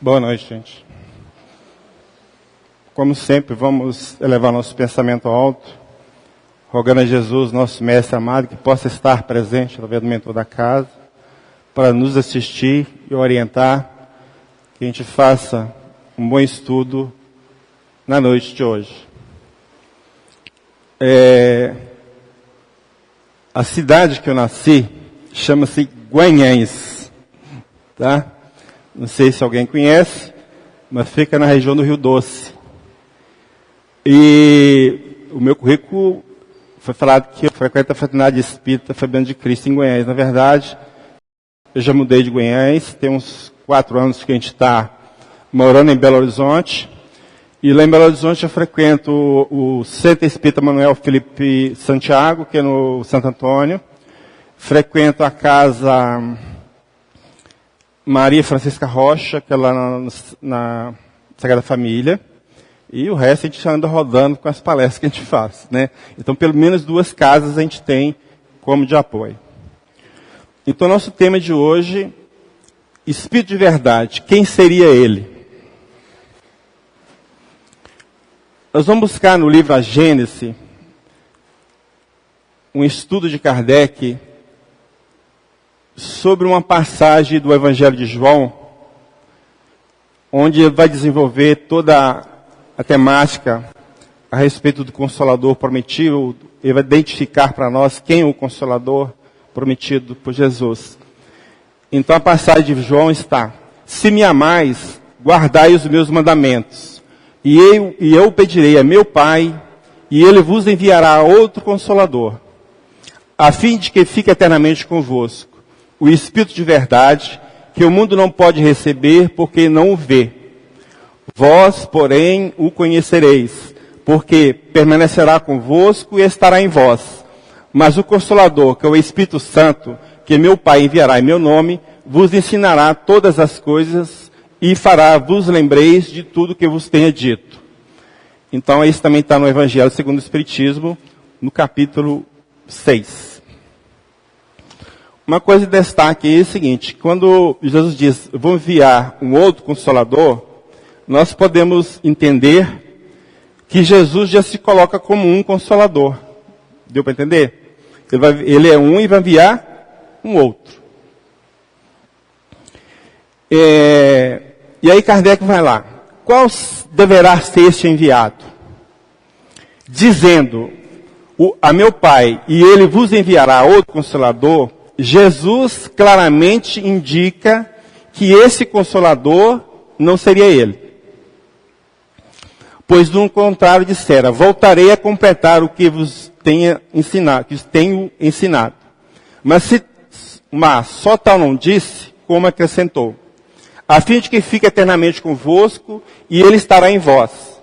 Boa noite, gente. Como sempre, vamos elevar nosso pensamento ao alto, rogando a Jesus, nosso Mestre amado, que possa estar presente através do mentor da casa, para nos assistir e orientar, que a gente faça um bom estudo na noite de hoje. A cidade que eu nasci chama-se Guanhães, tá? Não sei se alguém conhece, mas fica na região do Rio Doce. E o meu currículo foi falado que eu frequento a Fraternidade Espírita Fabiano de Cristo em Guanhães. Na verdade, eu já mudei de Guanhães, tem uns 4 anos que a gente está morando em Belo Horizonte. E lá em Belo Horizonte eu frequento o Centro Espírita Manuel Felipe Santiago, que é no Santo Antônio. Frequento a casa Maria Francisca Rocha, que é lá na Sagrada Família. E o resto a gente anda rodando com as palestras que a gente faz, né? Então, pelo menos 2 casas a gente tem como de apoio. Então, nosso tema de hoje, Espírito de Verdade. Quem seria ele? Nós vamos buscar no livro A Gênese um estudo de Kardec sobre uma passagem do Evangelho de João, onde ele vai desenvolver toda a temática a respeito do Consolador prometido. Ele vai identificar para nós quem é o Consolador prometido por Jesus. Então a passagem de João está: se me amais, guardai os meus mandamentos, e eu pedirei a meu Pai, e ele vos enviará outro Consolador, a fim de que fique eternamente convosco, o Espírito de Verdade, que o mundo não pode receber, porque não o vê. Vós, porém, o conhecereis, porque permanecerá convosco e estará em vós. Mas o Consolador, que é o Espírito Santo, que meu Pai enviará em meu nome, vos ensinará todas as coisas e fará vos lembreis de tudo que vos tenha dito. Então, isso também está no Evangelho segundo o Espiritismo, no capítulo 6. Uma coisa de destaque é o seguinte: quando Jesus diz, vou enviar um outro Consolador, nós podemos entender que Jesus já se coloca como um Consolador. Deu para entender? Ele é um e vai enviar um outro. E aí Kardec vai lá. Qual deverá ser este enviado? Dizendo, a meu Pai, e ele vos enviará outro Consolador, Jesus claramente indica que esse Consolador não seria ele. Pois, do contrário, dissera, voltarei a completar o que vos tenho ensinado. Mas só tal não disse, como acrescentou, a fim de que fique eternamente convosco, e ele estará em vós.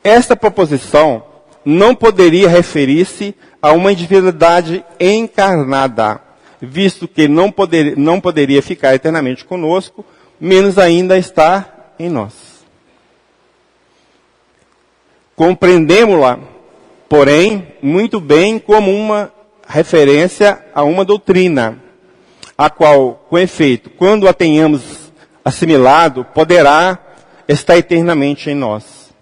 Esta proposição não poderia referir-se a uma individualidade encarnada, visto que não poderia ficar eternamente conosco, menos ainda estar em nós. Compreendemos-la, porém, muito bem como uma referência a uma doutrina, a qual, com efeito, quando a tenhamos assimilado, poderá estar eternamente em nós.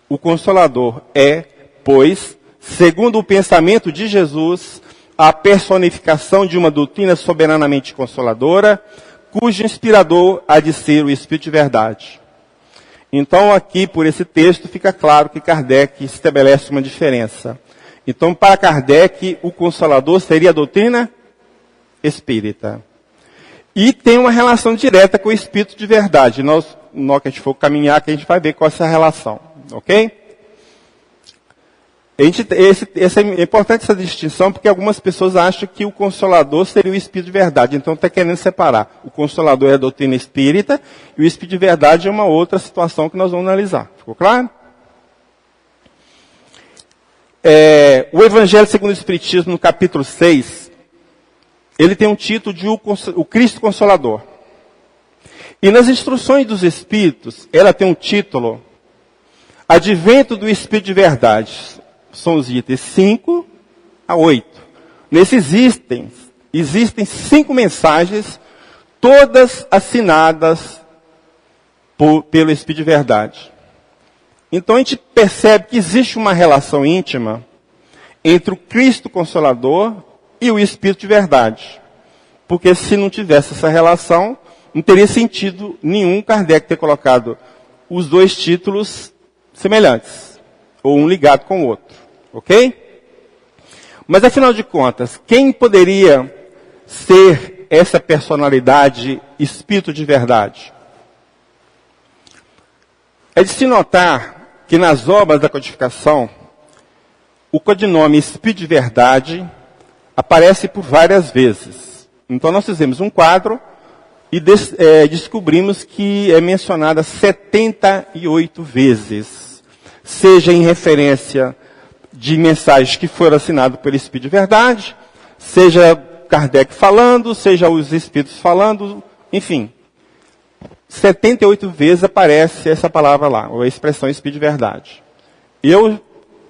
O Consolador é, pois, segundo o pensamento de Jesus, a personificação de uma doutrina soberanamente consoladora, cujo inspirador há de ser o Espírito de Verdade. Então, aqui, por esse texto, fica claro que Kardec estabelece uma diferença. Então, para Kardec, o Consolador seria a doutrina espírita. E tem uma relação direta com o Espírito de Verdade. Na hora que a gente for caminhar, que a gente vai ver qual é essa relação. Ok? É importante essa distinção, porque algumas pessoas acham que o Consolador seria o Espírito de Verdade. Então está querendo separar. O Consolador é a doutrina espírita, e o Espírito de Verdade é uma outra situação que nós vamos analisar. Ficou claro? O Evangelho segundo o Espiritismo, no capítulo 6, ele tem um título de o Cristo Consolador. E nas instruções dos Espíritos, ela tem um título, Advento do Espírito de Verdade. São os itens 5 a 8. Nesses itens, existem 5 mensagens, todas assinadas pelo Espírito de verdade. Então a gente percebe que existe uma relação íntima entre o Cristo Consolador e o Espírito de verdade. Porque se não tivesse essa relação, não teria sentido nenhum Kardec ter colocado os dois títulos semelhantes, ou um ligado com o outro, ok? Mas afinal de contas, quem poderia ser essa personalidade Espírito de verdade? É de se notar que nas obras da codificação, o codinome Espírito de verdade aparece por várias vezes. Então nós fizemos um quadro e descobrimos que é mencionada 78 vezes, seja em referência de mensagens que foram assinadas pelo Espírito de verdade, seja Kardec falando, seja os Espíritos falando, enfim. 78 vezes aparece essa palavra lá, ou a expressão Espírito de verdade. Eu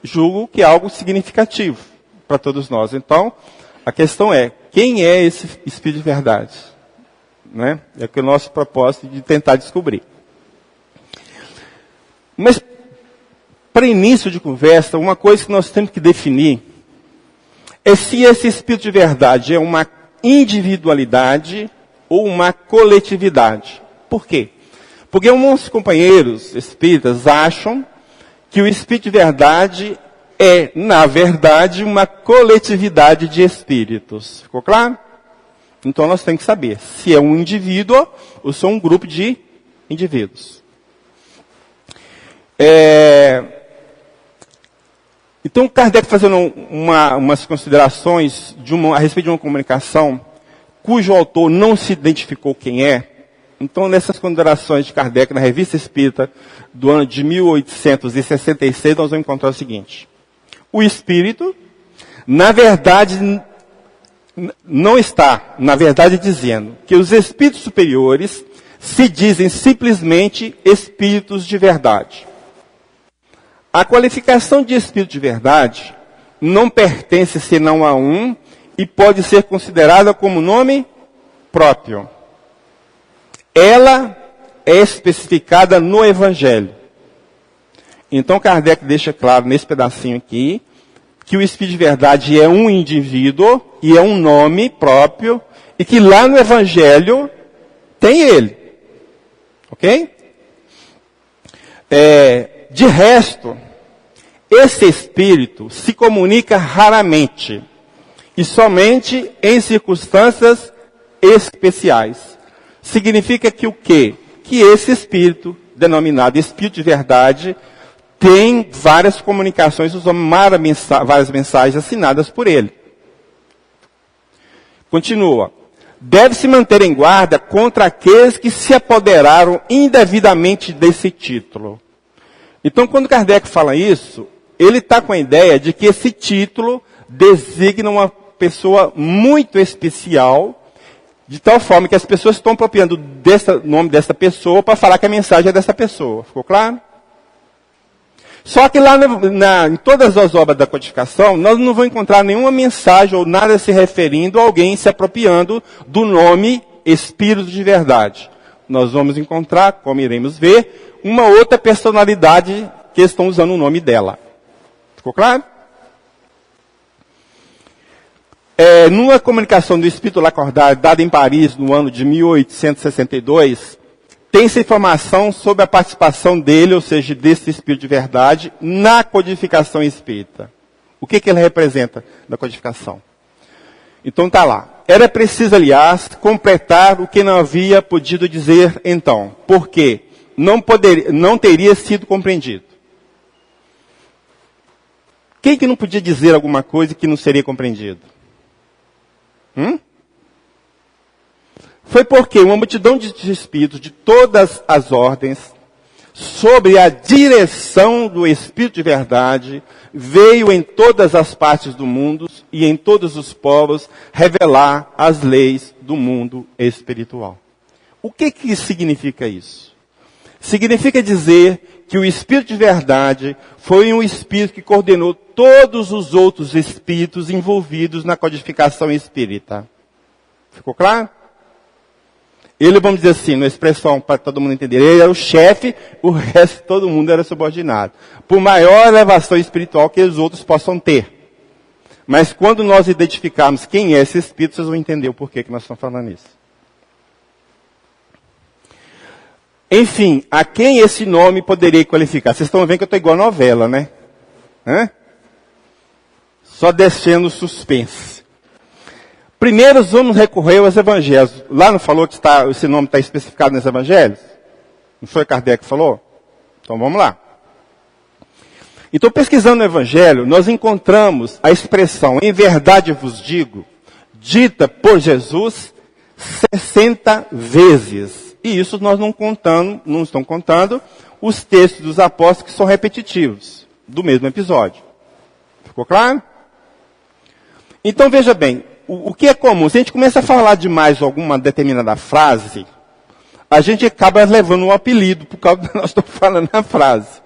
julgo que é algo significativo para todos nós. Então, a questão é, quem é esse Espírito de verdade? Né? É que o nosso propósito de tentar descobrir. Mas, para início de conversa, uma coisa que nós temos que definir é se esse Espírito de verdade é uma individualidade ou uma coletividade. Por quê? Porque alguns companheiros espíritas acham que o Espírito de verdade é, na verdade, uma coletividade de espíritos. Ficou claro? Então nós temos que saber se é um indivíduo ou se é um grupo de indivíduos. Então Kardec fazendo umas considerações a respeito de uma comunicação cujo autor não se identificou quem é. Então nessas considerações de Kardec na Revista Espírita do ano de 1866 nós vamos encontrar o seguinte: o espírito, na verdade, não está, na verdade, dizendo que os espíritos superiores se dizem simplesmente espíritos de verdade. A qualificação de espírito de verdade não pertence senão a um e pode ser considerada como nome próprio. Ela é especificada no Evangelho. Então Kardec deixa claro nesse pedacinho aqui que o Espírito de verdade é um indivíduo e é um nome próprio e que lá no Evangelho tem ele. Ok? De resto, esse Espírito se comunica raramente e somente em circunstâncias especiais. Significa que o quê? Que esse Espírito, denominado Espírito de verdade, tem várias comunicações, várias mensagens assinadas por ele. Continua. Deve-se manter em guarda contra aqueles que se apoderaram indevidamente desse título. Então, quando Kardec fala isso, ele está com a ideia de que esse título designa uma pessoa muito especial, de tal forma que as pessoas estão apropriando desse nome dessa pessoa para falar que a mensagem é dessa pessoa. Ficou claro? Só que lá em todas as obras da codificação, nós não vamos encontrar nenhuma mensagem ou nada se referindo a alguém se apropriando do nome Espírito de verdade. Nós vamos encontrar, como iremos ver, uma outra personalidade que estão usando o nome dela. Ficou claro? Numa comunicação do Espírito Lacordaire, dada em Paris no ano de 1862, tem-se informação sobre a participação dele, ou seja, desse Espírito de verdade, na codificação espírita. O que ele representa na codificação? Então está lá. Era preciso, aliás, completar o que não havia podido dizer então, porque não teria sido compreendido. Quem que não podia dizer alguma coisa que não seria compreendido? Foi porque uma multidão de espíritos de todas as ordens, sob a direção do Espírito de verdade, veio em todas as partes do mundo e em todos os povos revelar as leis do mundo espiritual. O que significa isso? Significa dizer que o Espírito de verdade foi um Espírito que coordenou todos os outros espíritos envolvidos na codificação espírita. Ficou claro? Ele, vamos dizer assim, na expressão para todo mundo entender, ele era o chefe, o resto, todo mundo era subordinado. Por maior elevação espiritual que os outros possam ter. Mas quando nós identificarmos quem é esse Espírito, vocês vão entender o porquê que nós estamos falando isso. Enfim, a quem esse nome poderia qualificar? Vocês estão vendo que eu estou igual a novela, né? Só descendo o suspense. Primeiro, vamos recorrer aos evangelhos. Lá não falou que esse nome está especificado nos evangelhos? Não foi Kardec que falou? Então vamos lá. Então, pesquisando no evangelho, nós encontramos a expressão, em verdade vos digo, dita por Jesus 60 vezes. E isso nós não estamos contando os textos dos apóstolos que são repetitivos, do mesmo episódio. Ficou claro? Então, veja bem, o que é comum? Se a gente começa a falar demais alguma determinada frase, a gente acaba levando um apelido por causa do que nós estamos falando na frase.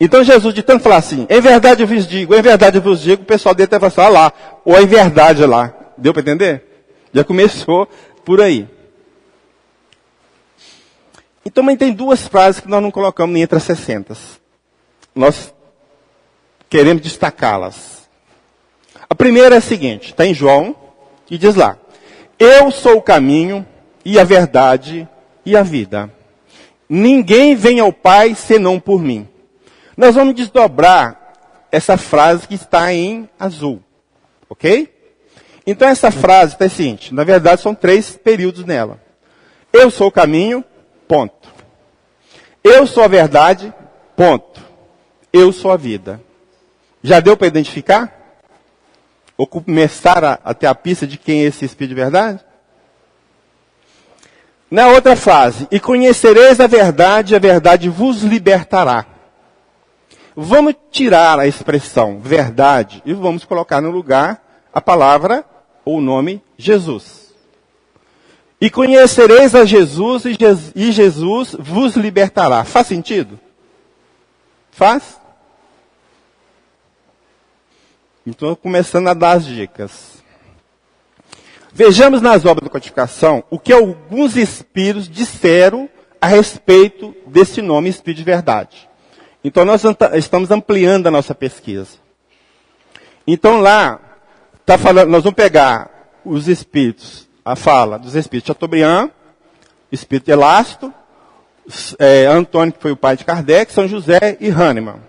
Então, Jesus, de tanto falar assim, em verdade eu vos digo, o pessoal dele até fala assim, lá, ou em verdade lá. Deu para entender? Já começou por aí. Então, mas tem duas frases que nós não colocamos nem entre as 60. Nós queremos destacá-las. A primeira é a seguinte, está em João, e diz lá, eu sou o caminho e a verdade e a vida. Ninguém vem ao Pai senão por mim. Nós vamos desdobrar essa frase que está em azul. Ok? Então essa frase está a seguinte, na verdade são 3 períodos nela. Eu sou o caminho, ponto. Eu sou a verdade, ponto. Eu sou a vida. Já deu para identificar? Ou começar a ter a pista de quem é esse Espírito de verdade? Na outra frase, e conhecereis a verdade vos libertará. Vamos tirar a expressão verdade e vamos colocar no lugar a palavra ou o nome Jesus. E conhecereis a Jesus e Jesus vos libertará. Faz sentido? Faz? Então, começando a dar as dicas. Vejamos nas obras da codificação o que alguns espíritos disseram a respeito desse nome Espírito de Verdade. Então, nós estamos ampliando a nossa pesquisa. Então, lá, está falando, nós vamos pegar os espíritos, a fala dos espíritos Chateaubriand, espírito Elásto, Antônio, que foi o pai de Kardec, São José e Hahnemann.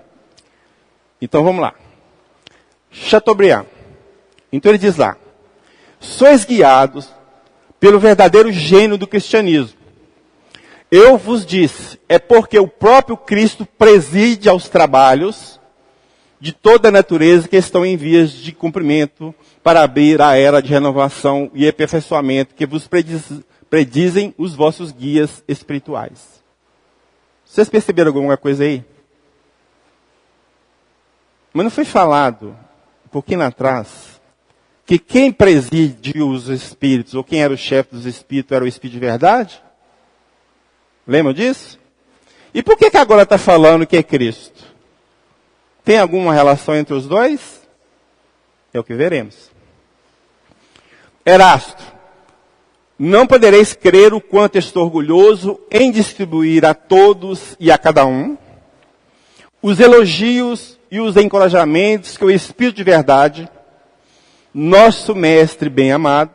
Então, vamos lá. Chateaubriand. Então, ele diz lá, sois guiados pelo verdadeiro gênio do cristianismo. Eu vos disse, é porque o próprio Cristo preside aos trabalhos de toda a natureza que estão em vias de cumprimento para abrir a era de renovação e aperfeiçoamento que vos predizem os vossos guias espirituais. Vocês perceberam alguma coisa aí? Mas não foi falado, um pouquinho atrás, que quem preside os espíritos, ou quem era o chefe dos espíritos, era o Espírito de Verdade? Lembram disso? E por que agora está falando que é Cristo? Tem alguma relação entre os dois? É o que veremos. Erasto. Não podereis crer o quanto estou orgulhoso em distribuir a todos e a cada um os elogios e os encorajamentos que o Espírito de Verdade, nosso Mestre bem-amado,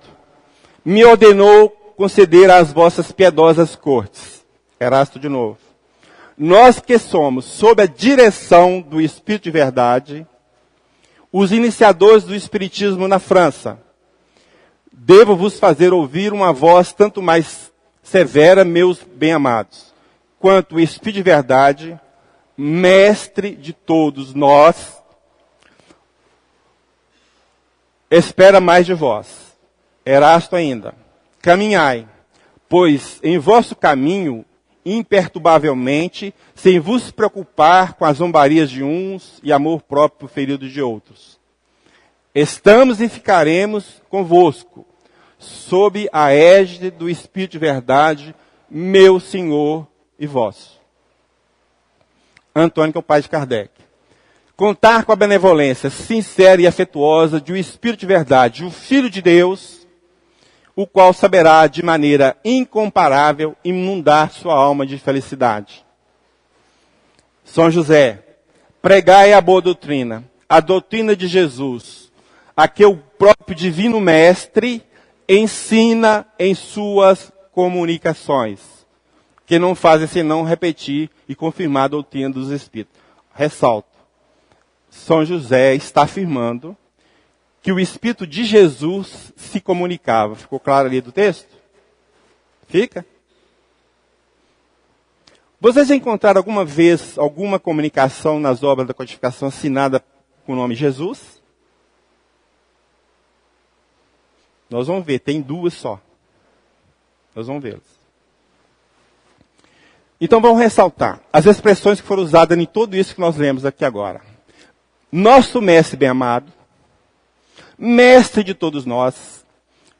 me ordenou conceder às vossas piedosas cortes. Erasto de novo. Nós que somos, sob a direção do Espírito de Verdade, os iniciadores do Espiritismo na França, devo vos fazer ouvir uma voz tanto mais severa, meus bem-amados, quanto o Espírito de Verdade, mestre de todos nós, espera mais de vós. Erasto ainda. Caminhai, pois em vosso caminho imperturbavelmente, sem vos preocupar com as zombarias de uns e amor próprio ferido de outros. Estamos e ficaremos convosco, sob a égide do Espírito de Verdade, meu Senhor e vosso. Antônio, que é o pai de Kardec. Contar com a benevolência sincera e afetuosa de um Espírito de Verdade, o Filho de Deus, o qual saberá de maneira incomparável inundar sua alma de felicidade. São José, pregai a boa doutrina, a doutrina de Jesus, a que o próprio Divino Mestre ensina em suas comunicações, que não fazem senão repetir e confirmar a doutrina dos Espíritos. Ressalto, São José está afirmando que o Espírito de Jesus se comunicava. Ficou claro ali do texto? Fica? Vocês já encontraram alguma vez alguma comunicação nas obras da codificação assinada com o nome Jesus? Nós vamos ver, tem duas só. Nós vamos vê-las. Então vamos ressaltar as expressões que foram usadas em tudo isso que nós lemos aqui agora. Nosso mestre bem-amado, mestre de todos nós,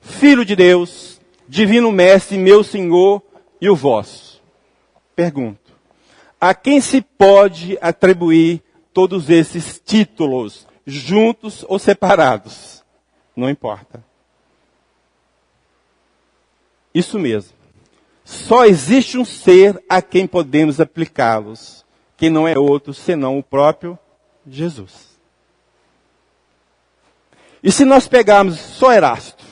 filho de Deus, divino mestre, meu Senhor e o vosso. Pergunto, a quem se pode atribuir todos esses títulos, juntos ou separados? Não importa. Isso mesmo. Só existe um ser a quem podemos aplicá-los, que não é outro senão o próprio Jesus. E se nós pegarmos só Erasto,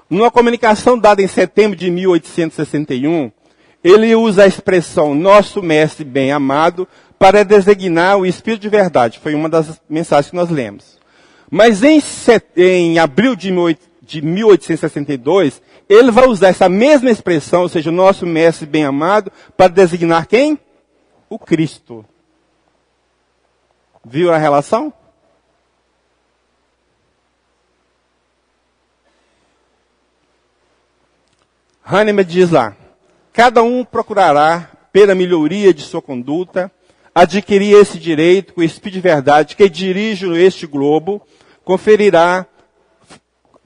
numa comunicação dada em setembro de 1861, ele usa a expressão nosso mestre bem-amado para designar o Espírito de verdade. Foi uma das mensagens que nós lemos. Mas em abril de 1862, ele vai usar essa mesma expressão, ou seja, nosso mestre bem-amado, para designar quem? O Cristo. Viu a relação? Hahnemann diz lá, cada um procurará, pela melhoria de sua conduta, adquirir esse direito com o Espírito de verdade que dirige este globo, conferirá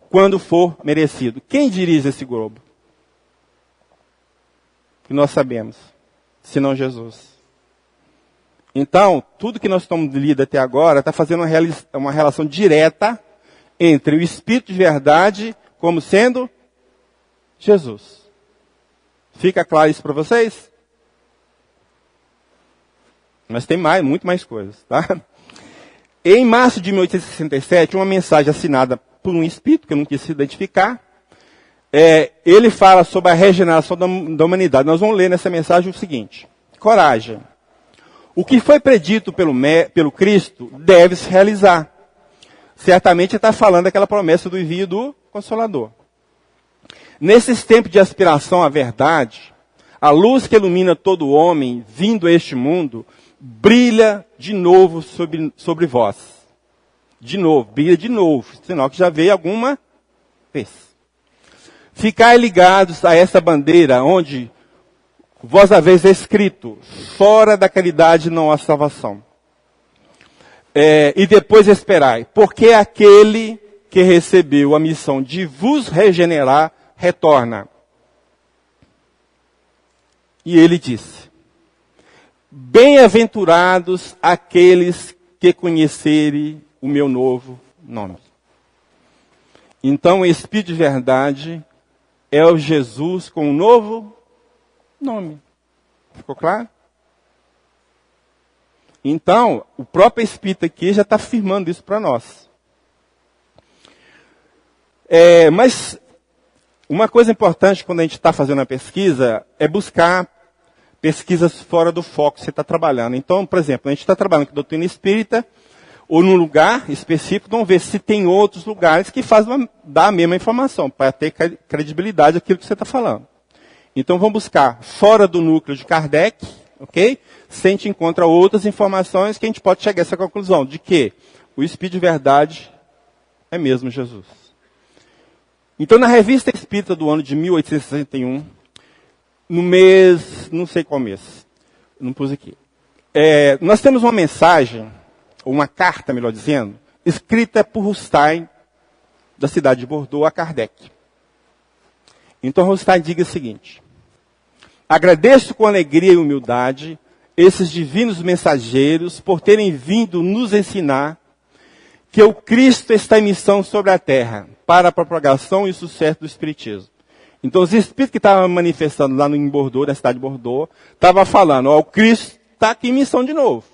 quando for merecido. Quem dirige esse globo? Que nós sabemos, senão Jesus. Então, tudo que nós estamos lendo até agora está fazendo uma relação direta entre o Espírito de verdade como sendo Jesus. Fica claro isso para vocês? Mas tem muito mais coisas, tá? Em março de 1867, uma mensagem assinada por um espírito, que eu não quis identificar, ele fala sobre a regeneração da humanidade. Nós vamos ler nessa mensagem o seguinte: coragem. O que foi predito pelo Cristo deve se realizar. Certamente está falando daquela promessa do envio do Consolador. Nesses tempos de aspiração à verdade, a luz que ilumina todo homem vindo a este mundo, brilha de novo sobre vós. De novo, brilha de novo, sinal que já veio alguma vez. Ficai ligados a essa bandeira, onde vós haveis escrito, fora da caridade não há salvação. E depois esperai, porque aquele que recebeu a missão de vos regenerar, retorna. E ele disse, bem-aventurados aqueles que conhecerem o meu novo nome. Então, o Espírito de verdade é o Jesus com um novo nome. Ficou claro? Então, o próprio Espírito aqui já está afirmando isso para nós. Mas uma coisa importante quando a gente está fazendo a pesquisa é buscar pesquisas fora do foco que você está trabalhando. Então, por exemplo, a gente está trabalhando com doutrina espírita, ou num lugar específico, vamos ver se tem outros lugares que dá a mesma informação, para ter credibilidade aquilo que você está falando. Então, vamos buscar fora do núcleo de Kardec, ok? Se a gente encontra outras informações que a gente pode chegar a essa conclusão, de que o Espírito de verdade é mesmo Jesus. Então, na Revista Espírita do ano de 1861, no mês, não sei qual mês, não pus aqui, nós temos uma mensagem, ou uma carta, melhor dizendo, escrita por Rustain, da cidade de Bordeaux, a Kardec. Então, Rustain diz o seguinte: agradeço com alegria e humildade esses divinos mensageiros por terem vindo nos ensinar que o Cristo está em missão sobre a terra para a propagação e sucesso do Espiritismo. Então, os espíritos que estavam manifestando lá em Bordeaux, na cidade de Bordeaux, estavam falando, ó, o Cristo está aqui em missão de novo.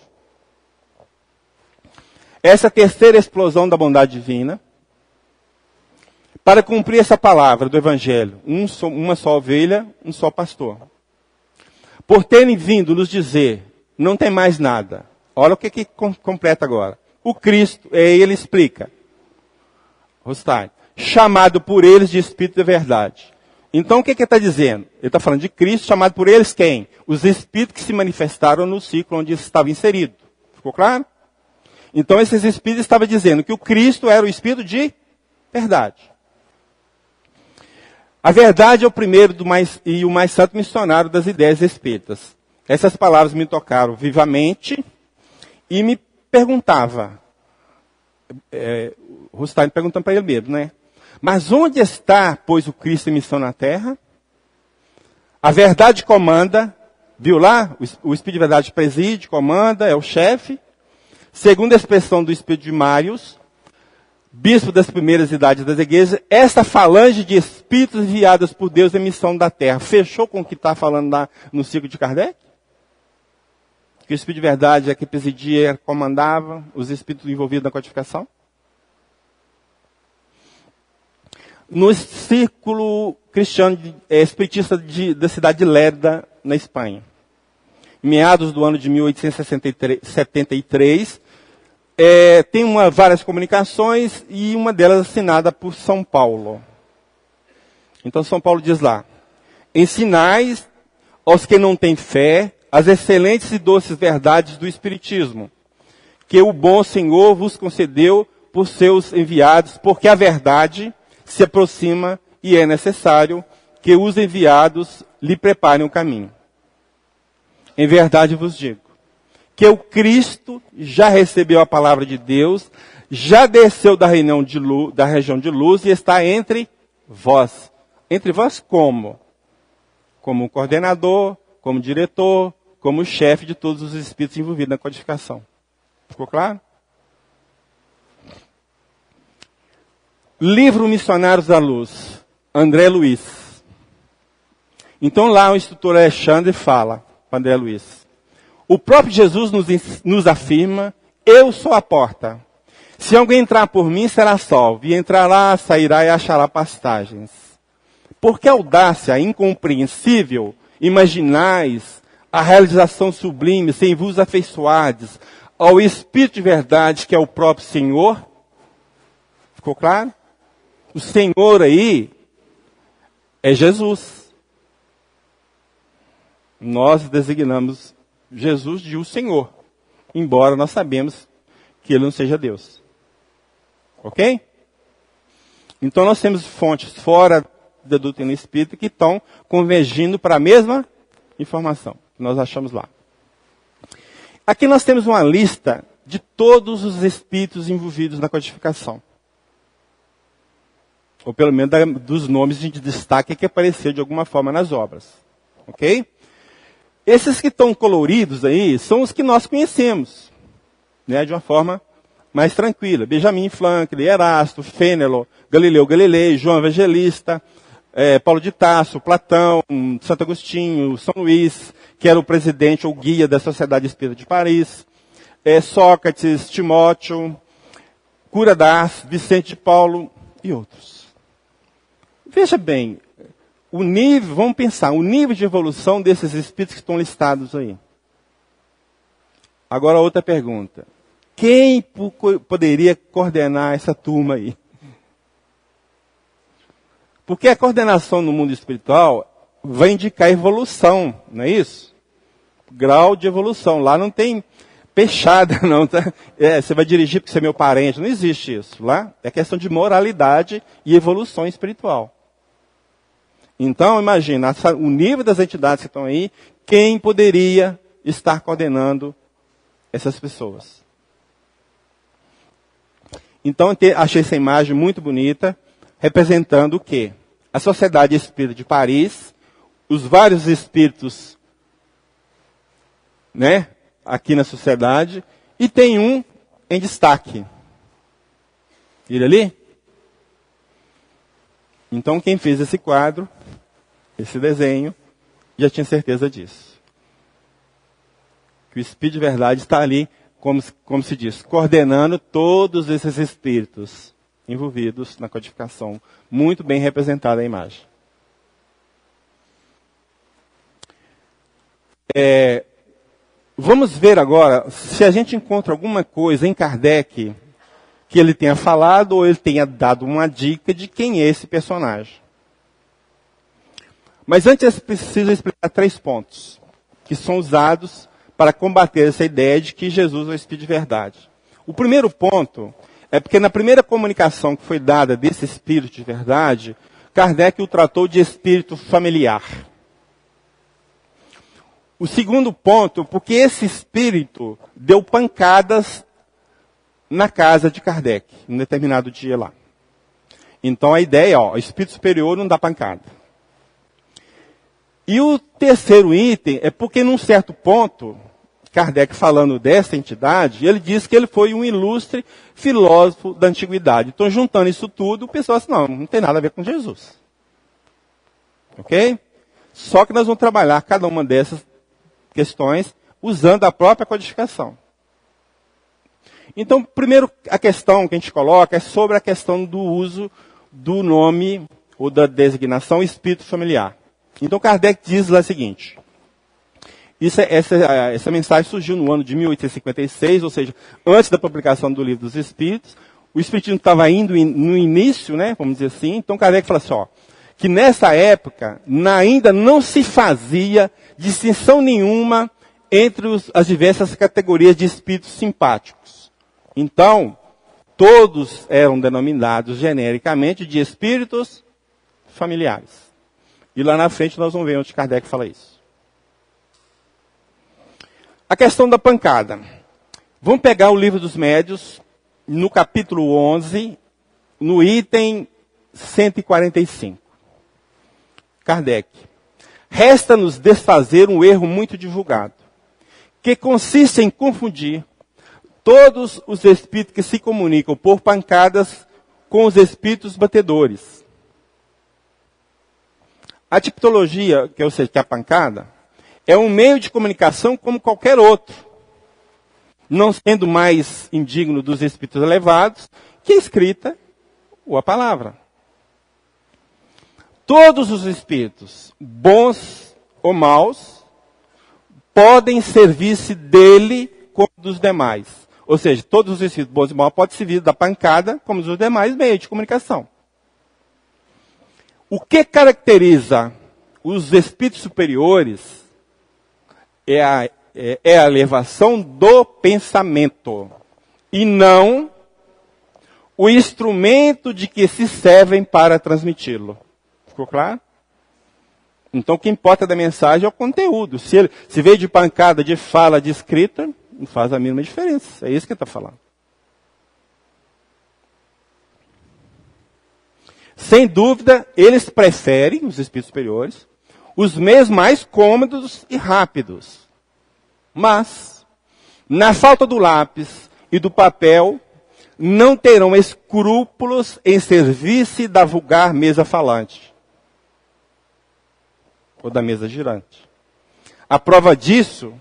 Essa terceira explosão da bondade divina, para cumprir essa palavra do Evangelho, uma só ovelha, um só pastor. Por terem vindo nos dizer, não tem mais nada. Olha o que completa agora. O Cristo, ele explica. Rostai, chamado por eles de Espírito de verdade. Então o que ele está dizendo? Ele está falando de Cristo, chamado por eles quem? Os Espíritos que se manifestaram no ciclo onde estava inserido. Ficou claro? Então esses Espíritos estavam dizendo que o Cristo era o Espírito de verdade. A verdade é o primeiro e o mais santo missionário das ideias espíritas. Essas palavras me tocaram vivamente e me perguntava, Rustain perguntando para ele mesmo, né? Mas onde está, pois, o Cristo em missão na Terra? A verdade comanda, viu lá? O Espírito de verdade preside, comanda, é o chefe. Segundo a expressão do Espírito de Marius, bispo das primeiras idades das igrejas, essa falange de espíritos enviados por Deus em missão da Terra, fechou com o que está falando lá no ciclo de Kardec? Que o Espírito de verdade é que presidia, comandava os espíritos envolvidos na codificação? No círculo cristiano espiritista da cidade de Lerda, na Espanha, em meados do ano de 1873, tem várias comunicações e uma delas assinada por São Paulo. Então São Paulo diz lá, ensinais aos que não têm fé as excelentes e doces verdades do Espiritismo, que o bom Senhor vos concedeu por seus enviados, porque a verdade se aproxima e é necessário que os enviados lhe preparem o caminho. Em verdade vos digo, que o Cristo já recebeu a palavra de Deus, já desceu da região de luz e está entre vós. Entre vós como? Como coordenador, como diretor, como chefe de todos os espíritos envolvidos na codificação. Ficou claro? Livro Missionários da Luz, André Luiz. Então lá o instrutor Alexandre fala para André Luiz. O próprio Jesus nos afirma, eu sou a porta. Se alguém entrar por mim, será salvo. E entrará, sairá e achará pastagens. Por que audácia incompreensível imaginais a realização sublime sem vos afeiçoardes ao Espírito de verdade que é o próprio Senhor? Ficou claro? O Senhor aí é Jesus. Nós designamos Jesus de o Senhor, embora nós sabemos que ele não seja Deus. Ok? Então nós temos fontes fora da doutrina espírita que estão convergindo para a mesma informação que nós achamos lá. Aqui nós temos uma lista de todos os espíritos envolvidos na codificação. Ou pelo menos dos nomes de destaque que apareceu de alguma forma nas obras. Ok? Esses que estão coloridos aí são os que nós conhecemos, né, de uma forma mais tranquila. Benjamin Franklin, Erasto, Fênelon, Galileu Galilei, João Evangelista, Paulo de Tarso, Platão, Santo Agostinho, São Luís, que era o presidente ou guia da Sociedade Espírita de Paris, Sócrates, Timóteo, Cura d'Ars, Vicente de Paulo e outros. Veja bem, vamos pensar, o nível de evolução desses espíritos que estão listados aí. Agora outra pergunta. Quem poderia coordenar essa turma aí? Porque a coordenação no mundo espiritual vai indicar evolução, não é isso? Grau de evolução. Lá não tem peixada, não. Tá? Você vai dirigir porque você é meu parente. Não existe isso. Lá é questão de moralidade e evolução espiritual. Então, imagina, o nível das entidades que estão aí, quem poderia estar coordenando essas pessoas? Então, achei essa imagem muito bonita, representando o quê? A Sociedade Espírita de Paris, os vários espíritos, né, aqui na sociedade, e tem um em destaque. Ele ali? Então, quem fez esse quadro esse desenho, já tinha certeza disso. Que o Espírito de verdade está ali, como se diz, coordenando todos esses espíritos envolvidos na codificação. Muito bem representada a imagem. Vamos ver agora se a gente encontra alguma coisa em Kardec que ele tenha falado ou ele tenha dado uma dica de quem é esse personagem. Mas antes eu preciso explicar 3 pontos que são usados para combater essa ideia de que Jesus é o Espírito de verdade. O primeiro ponto é porque na primeira comunicação que foi dada desse Espírito de verdade, Kardec o tratou de espírito familiar. O segundo ponto, porque esse espírito deu pancadas na casa de Kardec, em um determinado dia lá. Então a ideia, o espírito superior não dá pancada. E o terceiro item é porque num certo ponto, Kardec falando dessa entidade, ele diz que ele foi um ilustre filósofo da antiguidade. Então juntando isso tudo, o pessoal assim, não tem nada a ver com Jesus. Ok? Só que nós vamos trabalhar cada uma dessas questões usando a própria codificação. Então, primeiro, a questão que a gente coloca é sobre a questão do uso do nome ou da designação espírito familiar. Então, Kardec diz lá o seguinte, essa mensagem surgiu no ano de 1856, ou seja, antes da publicação do Livro dos Espíritos, o Espiritismo estava indo no início, né, vamos dizer assim, então Kardec fala assim, que nessa época ainda não se fazia distinção nenhuma entre as diversas categorias de espíritos simpáticos. Então, todos eram denominados genericamente de espíritos familiares. E lá na frente nós vamos ver onde Kardec fala isso. A questão da pancada. Vamos pegar o Livro dos Médiuns, no capítulo 11, no item 145. Kardec. Resta-nos desfazer um erro muito divulgado, que consiste em confundir todos os espíritos que se comunicam por pancadas com os espíritos batedores. A tipologia, que é a pancada, é um meio de comunicação como qualquer outro, não sendo mais indigno dos espíritos elevados que a escrita ou a palavra. Todos os espíritos, bons ou maus, podem servir-se dele como dos demais. Ou seja, todos os espíritos, bons e maus, podem servir da pancada como dos demais meios de comunicação. O que caracteriza os espíritos superiores é a elevação do pensamento e não o instrumento de que se servem para transmiti-lo. Ficou claro? Então o que importa da mensagem é o conteúdo. Se veio de pancada, de fala, de escrita, não faz a mínima diferença. É isso que ele está falando. Sem dúvida, eles preferem, os espíritos superiores, os meios mais cômodos e rápidos. Mas, na falta do lápis e do papel, não terão escrúpulos em servir-se da vulgar mesa falante. Ou da mesa girante. A prova disso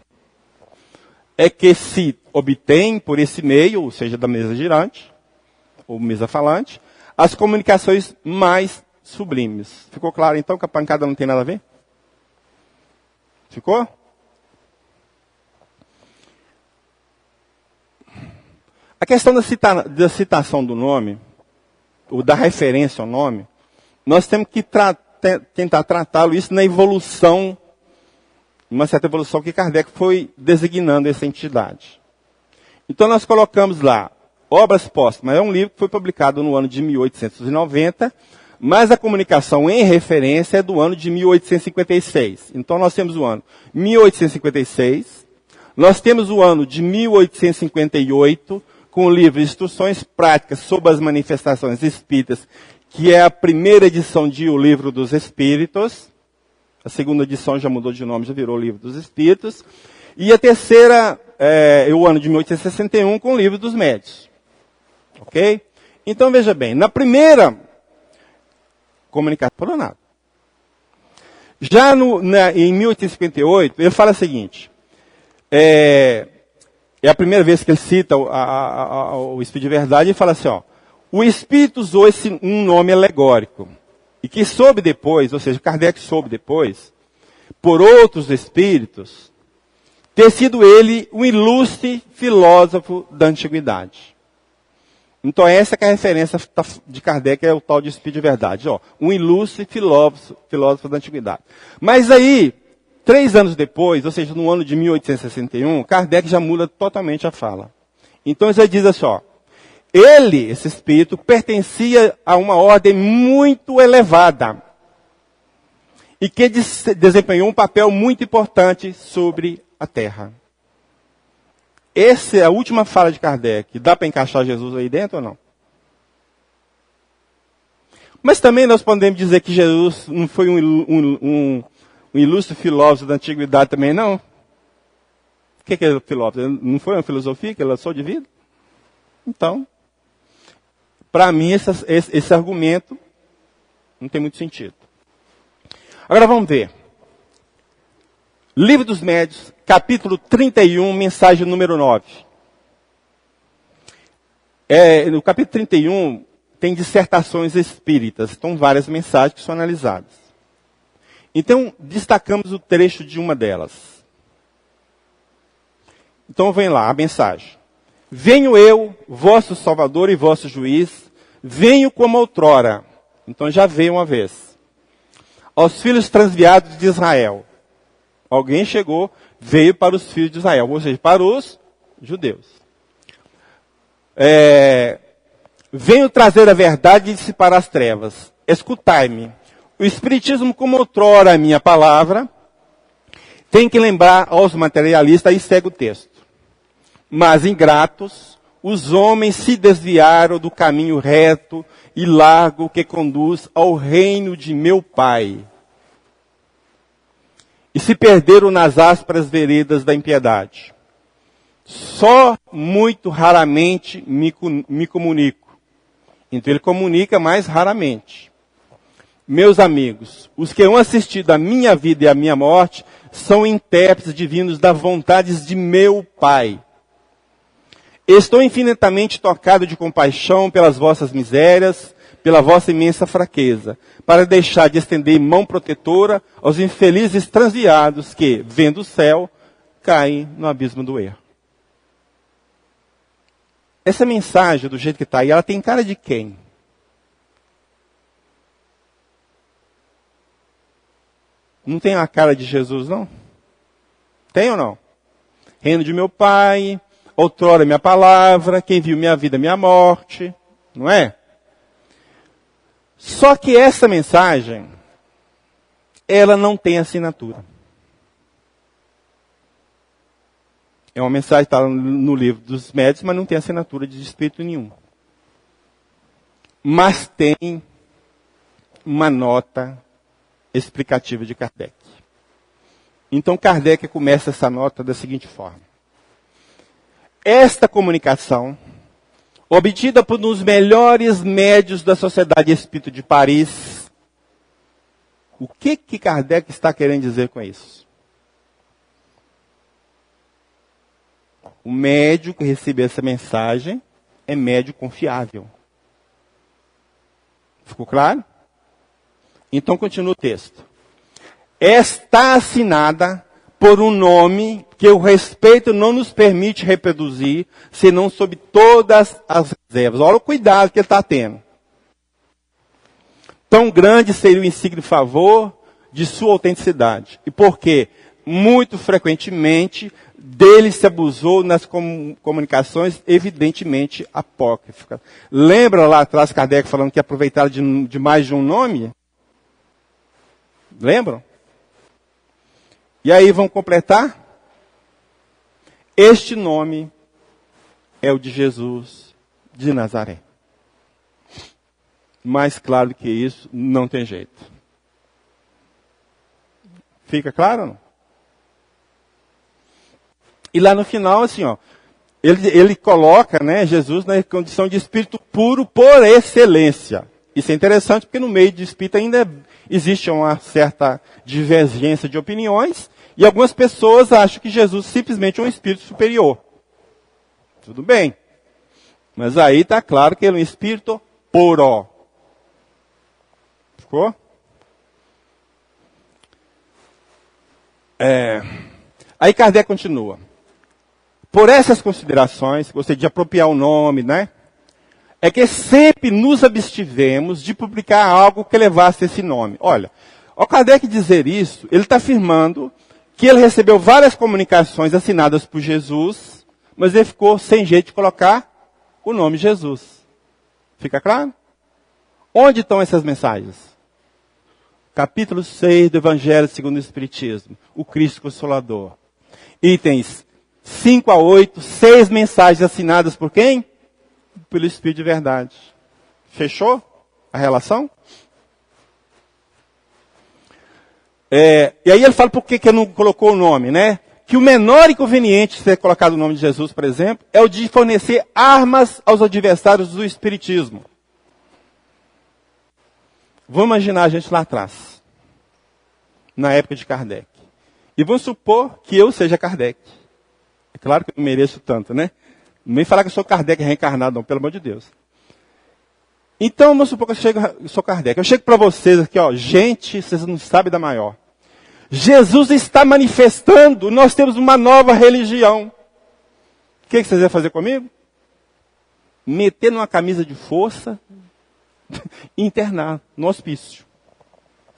é que se obtém por esse meio, ou seja, da mesa girante, ou mesa falante, as comunicações mais sublimes. Ficou claro então que a pancada não tem nada a ver? Ficou? A questão da citação do nome, ou da referência ao nome, nós temos que tentar tratá-lo isso na evolução, uma certa evolução que Kardec foi designando essa entidade. Então nós colocamos lá, Obras Póstumas, é um livro que foi publicado no ano de 1890, mas a comunicação em referência é do ano de 1856. Então nós temos o ano 1856, nós temos o ano de 1858, com o livro Instruções Práticas sobre as Manifestações Espíritas, que é a primeira edição de O Livro dos Espíritos. A segunda edição já mudou de nome, já virou O Livro dos Espíritos. E a terceira é o ano de 1861 com o Livro dos Médiuns. Ok? Então veja bem, na primeira comunicação, por nada. Já em 1858, ele fala o seguinte, é a primeira vez que ele cita o Espírito de Verdade, ele fala assim, ó, o Espírito usou um nome alegórico, e que soube depois, ou seja, Kardec soube depois, por outros espíritos, ter sido ele um ilustre filósofo da antiguidade. Então essa que é a referência de Kardec, é o tal de Espírito de Verdade. Ó, um ilustre filósofo da antiguidade. Mas aí, 3 anos depois, ou seja, no ano de 1861, Kardec já muda totalmente a fala. Então ele diz assim, ó, esse espírito, pertencia a uma ordem muito elevada e que desempenhou um papel muito importante sobre a Terra. Essa é a última fala de Kardec. Dá para encaixar Jesus aí dentro ou não? Mas também nós podemos dizer que Jesus não foi um ilustre filósofo da antiguidade também, não? O que é filósofo? Não foi uma filosofia que ele lançou de vida? Então, para mim, esse argumento não tem muito sentido. Agora vamos ver. Livro dos Médiuns, capítulo 31, mensagem número 9. No capítulo 31, tem dissertações espíritas. Então, várias mensagens que são analisadas. Então, destacamos o trecho de uma delas. Então, vem lá, a mensagem. Venho eu, vosso Salvador e vosso Juiz, venho como outrora. Então, já veio uma vez. Aos filhos transviados de Israel. Alguém chegou, veio para os filhos de Israel, ou seja, para os judeus. Venho trazer a verdade e dissipar as trevas. Escutai-me. O Espiritismo, como outrora a minha palavra, tem que lembrar aos materialistas, aí segue o texto. Mas ingratos, os homens se desviaram do caminho reto e largo que conduz ao reino de meu Pai. E se perderam nas ásperas veredas da impiedade. Só muito raramente me comunico. Então ele comunica mais raramente. Meus amigos, os que hão assistido à minha vida e à minha morte, são intérpretes divinos das vontades de meu Pai. Estou infinitamente tocado de compaixão pelas vossas misérias, pela vossa imensa fraqueza, para deixar de estender mão protetora aos infelizes transviados que, vendo o céu, caem no abismo do erro. Essa mensagem, do jeito que está aí, ela tem cara de quem? Não tem a cara de Jesus, não? Tem ou não? Reino de meu Pai, outrora minha palavra, quem viu minha vida, minha morte, não é? Só que essa mensagem, ela não tem assinatura. É uma mensagem que está no livro dos médiuns, mas não tem assinatura de espírito nenhum. Mas tem uma nota explicativa de Kardec. Então Kardec começa essa nota da seguinte forma. Esta comunicação, obtida por um dos melhores médiuns da Sociedade Espírita de Paris, o que Kardec está querendo dizer com isso? O médium que recebeu essa mensagem é médium confiável. Ficou claro? Então continua o texto. Está assinada por um nome que o respeito não nos permite reproduzir, senão sob todas as reservas. Olha o cuidado que ele está tendo. Tão grande seria o insígnido favor de sua autenticidade. E por quê? Muito frequentemente, dele se abusou nas comunicações evidentemente apócrifas. Lembra lá atrás Kardec falando que aproveitaram de mais de um nome? Lembram? E aí vão completar? Este nome é o de Jesus de Nazaré. Mais claro que isso, não tem jeito. Fica claro ou não? E lá no final, assim, ó, ele coloca, né, Jesus na condição de espírito puro por excelência. Isso é interessante porque no meio de espírito ainda existe uma certa divergência de opiniões, e algumas pessoas acham que Jesus simplesmente é um espírito superior. Tudo bem. Mas aí está claro que ele é um espírito puro. Ficou? Aí Kardec continua. Por essas considerações, gostei de apropriar o nome, né? É que sempre nos abstivemos de publicar algo que levasse esse nome. Olha, ao Kardec dizer isso, ele está afirmando que ele recebeu várias comunicações assinadas por Jesus, mas ele ficou sem jeito de colocar o nome Jesus. Fica claro? Onde estão essas mensagens? Capítulo 6 do Evangelho segundo o Espiritismo. O Cristo Consolador. Itens 5 a 8, 6 mensagens assinadas por quem? Pelo Espírito de Verdade. Fechou a relação? E aí ele fala por que não colocou o nome, né? Que o menor inconveniente de ser colocado o nome de Jesus, por exemplo, é o de fornecer armas aos adversários do Espiritismo. Vamos imaginar a gente lá atrás, na época de Kardec. E vamos supor que eu seja Kardec. É claro que eu não mereço tanto, né? Não vem falar que eu sou Kardec reencarnado, não, pelo amor de Deus. Então, vamos supor que eu sou Kardec. Eu chego para vocês aqui, ó, gente, vocês não sabem da maior. Jesus está manifestando, nós temos uma nova religião. O que vocês vão fazer comigo? Meter numa camisa de força e internar no hospício.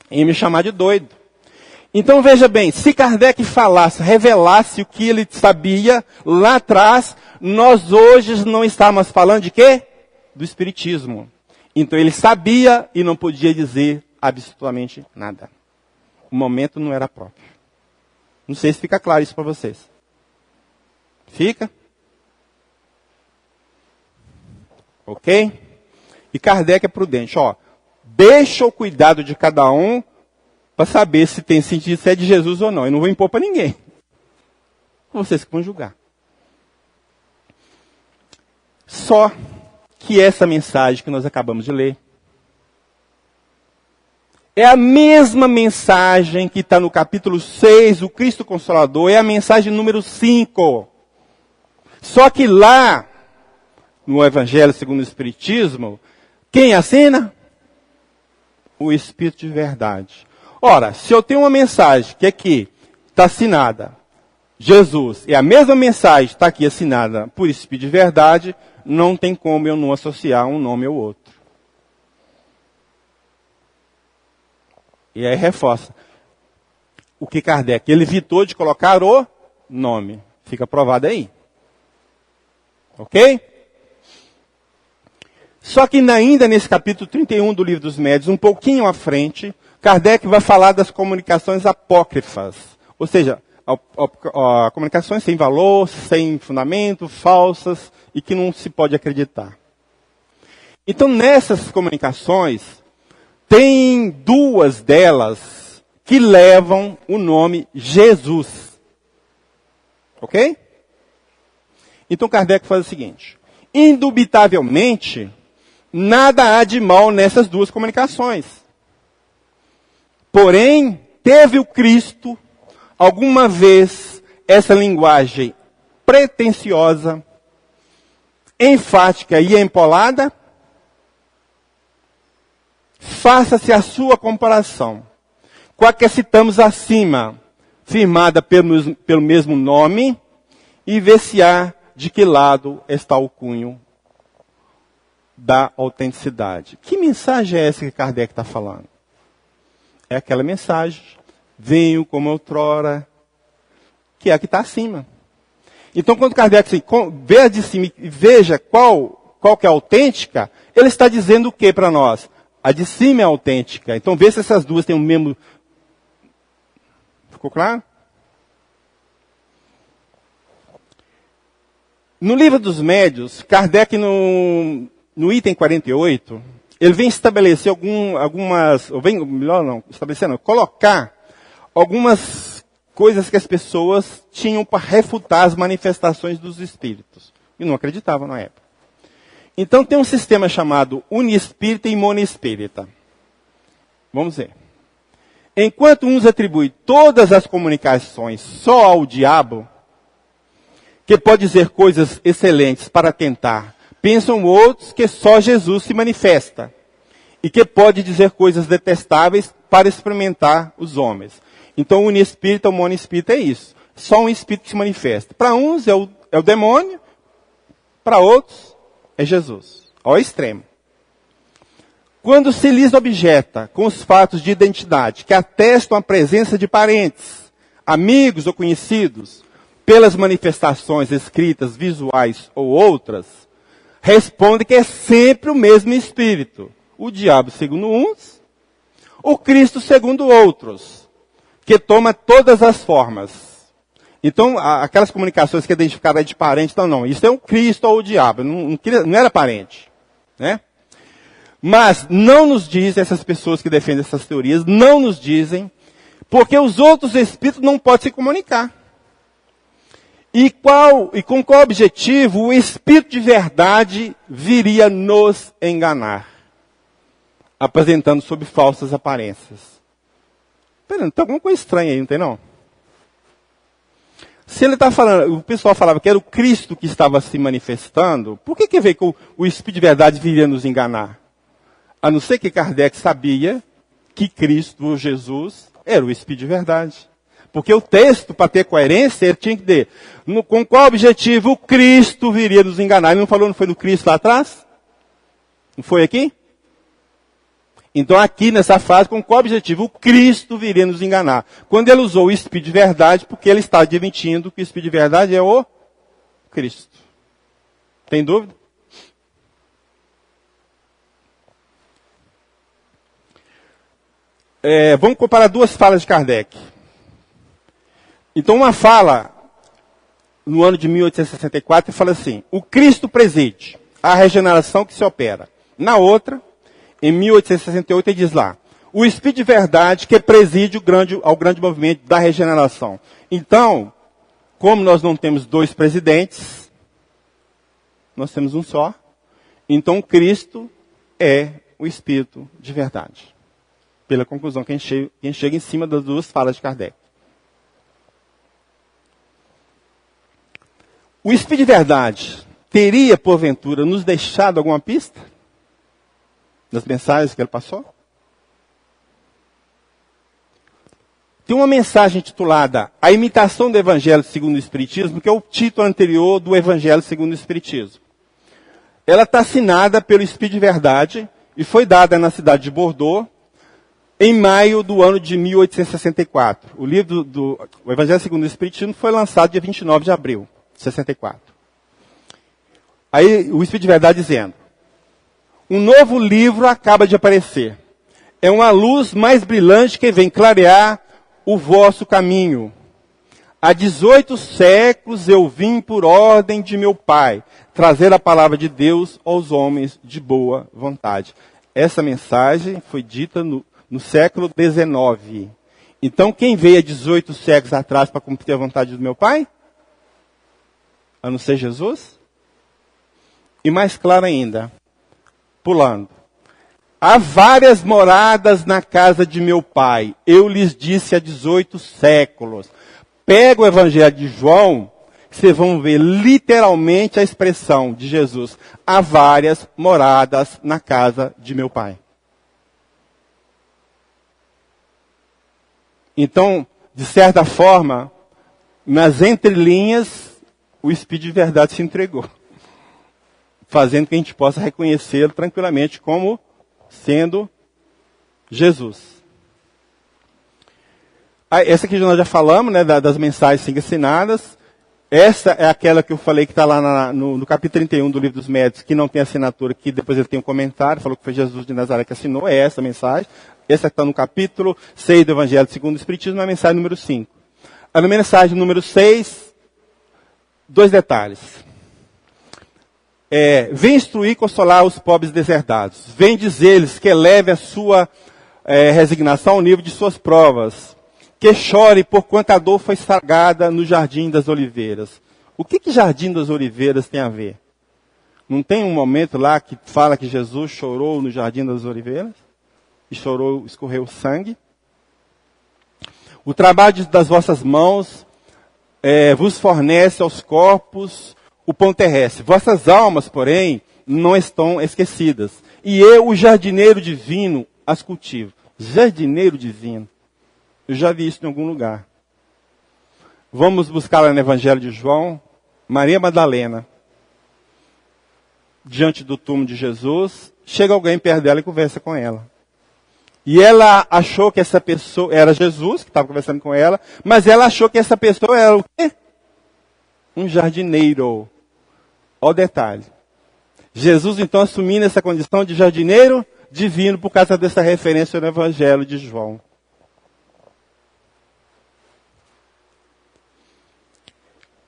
E me chamar de doido. Então veja bem, se Kardec falasse, revelasse o que ele sabia lá atrás, nós hoje não estávamos falando de quê? Do Espiritismo. Então ele sabia e não podia dizer absolutamente nada. O momento não era próprio. Não sei se fica claro isso para vocês. Fica? Ok? E Kardec é prudente. Ó, deixa o cuidado de cada um para saber se tem sentido, se é de Jesus ou não. Eu não vou impor para ninguém. Vocês que vão julgar. Só que essa mensagem que nós acabamos de ler é a mesma mensagem que está no capítulo 6, o Cristo Consolador, é a mensagem número 5. Só que lá, no Evangelho segundo o Espiritismo, quem assina? O Espírito de Verdade. Ora, se eu tenho uma mensagem que aqui está assinada, Jesus, e a mesma mensagem está aqui assinada por Espírito de Verdade, não tem como eu não associar um nome ao outro. E aí reforça. O que Kardec, ele evitou de colocar o nome. Fica provado aí. Ok? Só que ainda nesse capítulo 31 do Livro dos Médiuns, um pouquinho à frente, Kardec vai falar das comunicações apócrifas. Ou seja, comunicações sem valor, sem fundamento, falsas e que não se pode acreditar. Então nessas comunicações, tem duas delas que levam o nome Jesus. Ok? Então Kardec faz o seguinte. Indubitavelmente, nada há de mal nessas duas comunicações. Porém, teve o Cristo alguma vez essa linguagem pretensiosa, enfática e empolada? Faça-se a sua comparação com a que citamos acima, firmada pelo mesmo nome, e vê-se há de que lado está o cunho da autenticidade. Que mensagem é essa que Kardec está falando? É aquela mensagem, venho como outrora, que é a que está acima. Então, quando Kardec diz, veja de cima e veja qual que é a autêntica, ele está dizendo o que para nós? A de cima é autêntica. Então, vê se essas duas têm o mesmo... Ficou claro? No Livro dos Médiuns, Kardec, no item 48, ele vem estabelecer colocar algumas coisas que as pessoas tinham para refutar as manifestações dos espíritos. E não acreditavam na época. Então tem um sistema chamado uniespírita e monoespírita. Vamos ver. Enquanto uns atribuem todas as comunicações só ao diabo, que pode dizer coisas excelentes para tentar, pensam outros que só Jesus se manifesta e que pode dizer coisas detestáveis para experimentar os homens. Então, o uniespírito ou monoespírito é isso. Só um espírito que se manifesta. Para uns é o demônio, para outros é Jesus. Ao extremo. Quando se lhes objeta com os fatos de identidade que atestam a presença de parentes, amigos ou conhecidos, pelas manifestações escritas, visuais ou outras, responde que é sempre o mesmo espírito. O diabo segundo uns, o Cristo segundo outros, que toma todas as formas. Então, aquelas comunicações que identificaram de parente, não, isso é o Cristo ou o diabo, não era parente, né? Mas não nos dizem, essas pessoas que defendem essas teorias, não nos dizem, porque os outros espíritos não podem se comunicar. E com qual objetivo o espírito de verdade viria nos enganar? Apresentando sob falsas aparências. Pera, tem alguma coisa estranha aí, não tem não? Se ele está falando, o pessoal falava que era o Cristo que estava se manifestando, por que veio que o espírito de verdade viria nos enganar? A não ser que Kardec sabia que Cristo, ou Jesus, era o Espírito de verdade. Porque o texto, para ter coerência, ele tinha que dizer, com qual objetivo o Cristo viria nos enganar. Ele não falou, não foi no Cristo lá atrás? Não foi aqui? Então aqui nessa fase, com qual objetivo o Cristo viria nos enganar? Quando ele usou o Espírito de verdade, porque ele está admitindo que o Espírito de verdade é o Cristo. Tem dúvida? Vamos comparar duas falas de Kardec. Então, uma fala, no ano de 1864, fala assim, o Cristo preside a regeneração que se opera. Na outra, em 1868, ele diz lá, o Espírito de verdade que preside ao grande movimento da regeneração. Então, como nós não temos dois presidentes, nós temos um só, então Cristo é o Espírito de verdade. Pela conclusão que a gente chega em cima das duas falas de Kardec. O Espírito de verdade teria, porventura, nos deixado alguma pista? Das mensagens que ele passou? Tem uma mensagem titulada A Imitação do Evangelho segundo o Espiritismo, que é o título anterior do Evangelho segundo o Espiritismo. Ela está assinada pelo Espírito de verdade e foi dada na cidade de Bordeaux, em maio do ano de 1864. O livro do Evangelho segundo o Espiritismo foi lançado dia 29 de abril de 64. Aí o Espírito de verdade dizendo, um novo livro acaba de aparecer. É uma luz mais brilhante que vem clarear o vosso caminho. Há 18 séculos eu vim por ordem de meu Pai, trazer a palavra de Deus aos homens de boa vontade. Essa mensagem foi dita no século XIX. Então, quem veio há 18 séculos atrás para cumprir a vontade do meu Pai? A não ser Jesus? E mais claro ainda, pulando. Há várias moradas na casa de meu Pai. Eu lhes disse há 18 séculos. Pega o Evangelho de João, vocês vão ver literalmente a expressão de Jesus. Há várias moradas na casa de meu Pai. Então, de certa forma, nas entrelinhas, o Espírito de verdade se entregou. Fazendo que a gente possa reconhecê-lo tranquilamente como sendo Jesus. Essa aqui nós já falamos, né, das mensagens assim assinadas. Essa é aquela que eu falei que está lá no capítulo 31 do Livro dos Médiuns, que não tem assinatura, que depois ele tem um comentário, falou que foi Jesus de Nazaré que assinou, é essa a mensagem. Essa está no capítulo 6 do Evangelho segundo o Espiritismo, a mensagem número 5. A mensagem número 6, 2 detalhes. Vem instruir e consolar os pobres deserdados. Vem dizer-lhes que eleve a sua resignação ao nível de suas provas. Que chore porquanto a dor foi estragada no Jardim das Oliveiras. O que Jardim das Oliveiras tem a ver? Não tem um momento lá que fala que Jesus chorou no Jardim das Oliveiras? E chorou, escorreu sangue? O trabalho das vossas mãos vos fornece aos corpos o pão terrestre. Vossas almas, porém, não estão esquecidas. E eu, o jardineiro divino, as cultivo. Jardineiro divino. Eu já vi isso em algum lugar. Vamos buscar lá no Evangelho de João. Maria Madalena, diante do túmulo de Jesus, chega alguém perto dela e conversa com ela. E ela achou que essa pessoa era Jesus, que estava conversando com ela, mas ela achou que essa pessoa era o quê? Um jardineiro. Olha o detalhe. Jesus, então, assumindo essa condição de jardineiro divino por causa dessa referência no Evangelho de João.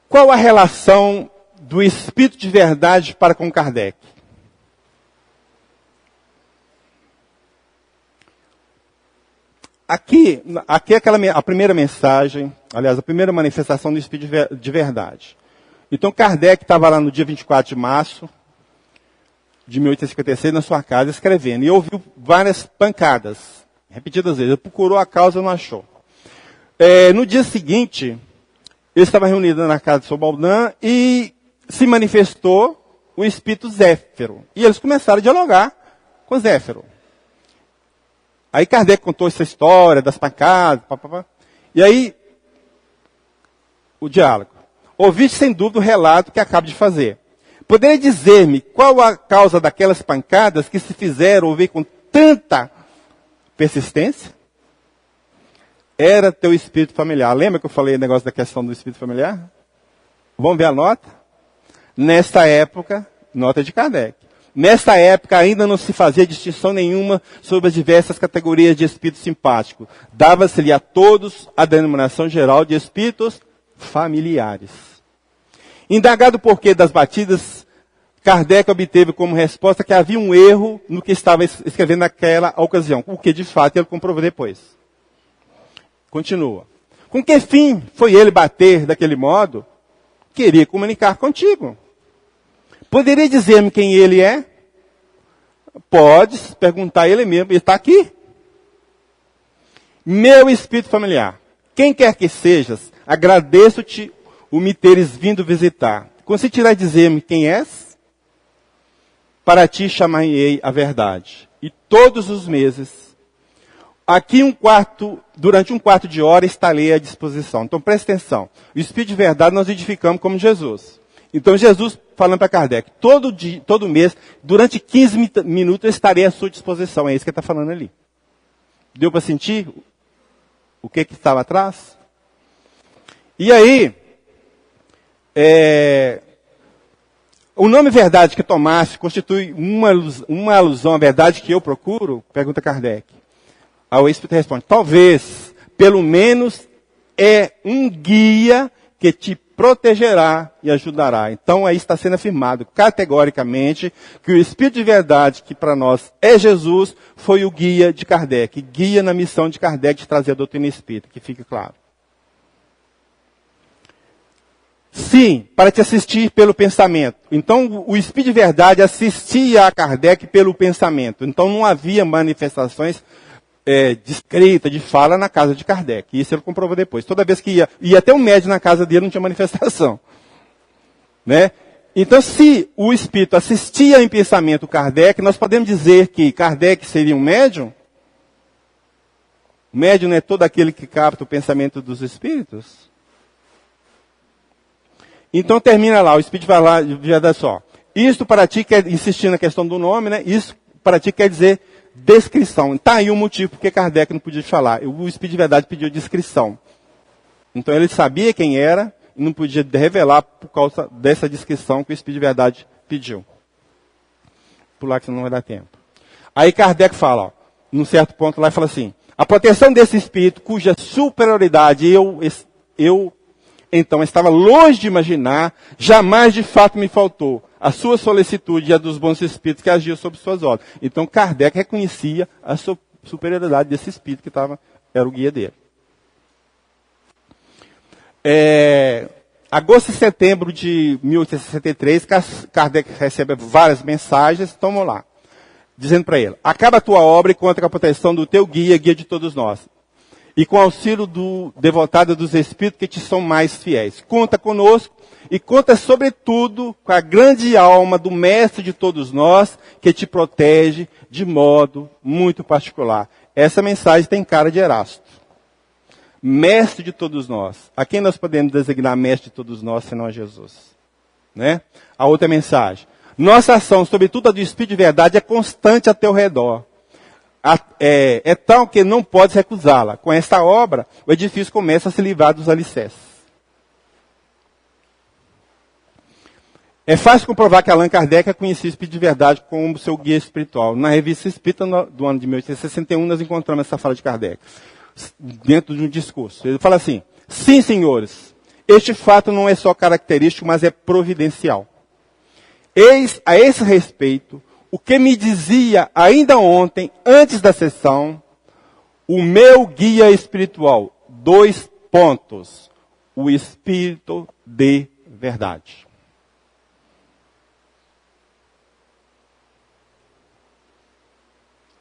Qual a relação do Espírito de verdade para com Kardec? Aqui é a primeira mensagem, aliás, a primeira manifestação do Espírito de verdade. Então, Kardec estava lá no dia 24 de março de 1856, na sua casa, escrevendo. E ouviu várias pancadas, repetidas vezes. Ele procurou a causa e não achou. No dia seguinte, ele estava reunido na casa de São Baldan e se manifestou o espírito Zéfiro. E eles começaram a dialogar com Zéfiro. Aí Kardec contou essa história das pancadas, e aí, o diálogo. Ouviste sem dúvida o relato que acabo de fazer. Poderia dizer-me qual a causa daquelas pancadas que se fizeram ouvir com tanta persistência? Era teu espírito familiar. Lembra que eu falei o negócio da questão do espírito familiar? Vamos ver a nota? Nesta época, nota de Kardec. Nesta época ainda não se fazia distinção nenhuma sobre as diversas categorias de espírito simpático. Dava-se-lhe a todos a denominação geral de espíritos familiares. Indagado o porquê das batidas, Kardec obteve como resposta que havia um erro no que estava escrevendo naquela ocasião, o que de fato ele comprovou depois. Continua. Com que fim foi ele bater daquele modo? Queria comunicar contigo. Poderia dizer-me quem ele é? Podes perguntar a ele mesmo. Ele está aqui. Meu espírito familiar, quem quer que sejas, agradeço-te o me teres vindo visitar. Consentirás dizer-me quem és? Para ti chamar-ei a verdade. E todos os meses, aqui durante um quarto de hora, estarei à disposição. Então presta atenção. O espírito de verdade nós edificamos como Jesus. Então Jesus, falando para Kardec, todo mês, durante 15 minutos eu estarei à sua disposição. É isso que ele está falando ali. Deu para sentir o que estava atrás? E aí, o nome verdade que tomaste constitui uma alusão à verdade que eu procuro? Pergunta Kardec. Aí o Espírito responde, talvez, pelo menos, é um guia que te protegerá e ajudará. Então aí está sendo afirmado categoricamente que o Espírito de verdade, que para nós é Jesus, foi o guia de Kardec. Guia na missão de Kardec de trazer a doutrina espírita, que fique claro. Sim, para te assistir pelo pensamento. Então o Espírito de verdade assistia a Kardec pelo pensamento. Então não havia manifestações de escrita, de fala na casa de Kardec. Isso ele comprovou depois. Toda vez que ia até um médium na casa dele, não tinha manifestação. Né? Então, se o Espírito assistia em pensamento Kardec, nós podemos dizer que Kardec seria um médium? O médium não é todo aquele que capta o pensamento dos Espíritos? Então termina lá, o Espírito vai lá e vai dar só. Isto para ti, insistir na questão do nome, né? Isso para ti quer dizer descrição. Está aí o motivo porque Kardec não podia falar. O Espírito de verdade pediu descrição. Então ele sabia quem era e não podia revelar por causa dessa descrição que o Espírito de verdade pediu. Pular que senão não vai dar tempo. Aí Kardec fala, num certo ponto lá, fala assim, a proteção desse Espírito cuja superioridade eu então estava longe de imaginar, jamais de fato me faltou. A sua solicitude e a dos bons espíritos que agiam sob suas ordens. Então Kardec reconhecia a superioridade desse espírito que era o guia dele. Agosto e setembro de 1863, Kardec recebe várias mensagens, então vamos lá. Dizendo para ele, acaba a tua obra e conta com a proteção do teu guia, guia de todos nós. e com auxílio do devotado dos Espíritos que te são mais fiéis. Conta conosco e conta sobretudo com a grande alma do Mestre de todos nós, que te protege de modo muito particular. Essa mensagem tem cara de Erasto. Mestre de todos nós. A quem nós podemos designar mestre de todos nós, senão a Jesus? Né? A outra mensagem. Nossa ação, sobretudo a do Espírito de verdade, é constante a teu redor. É tal que não podes recusá-la. Com esta obra, o edifício começa a se livrar dos alicerces. É fácil comprovar que Allan Kardec conhecia o Espírito de verdade como seu guia espiritual. Na revista Espírita do ano de 1861, nós encontramos essa fala de Kardec, dentro de um discurso. Ele fala assim: sim, senhores, este fato não é só característico, mas é providencial. Eis, a esse respeito, o que me dizia ainda ontem, antes da sessão, o meu guia espiritual. 2 pontos. O Espírito de verdade.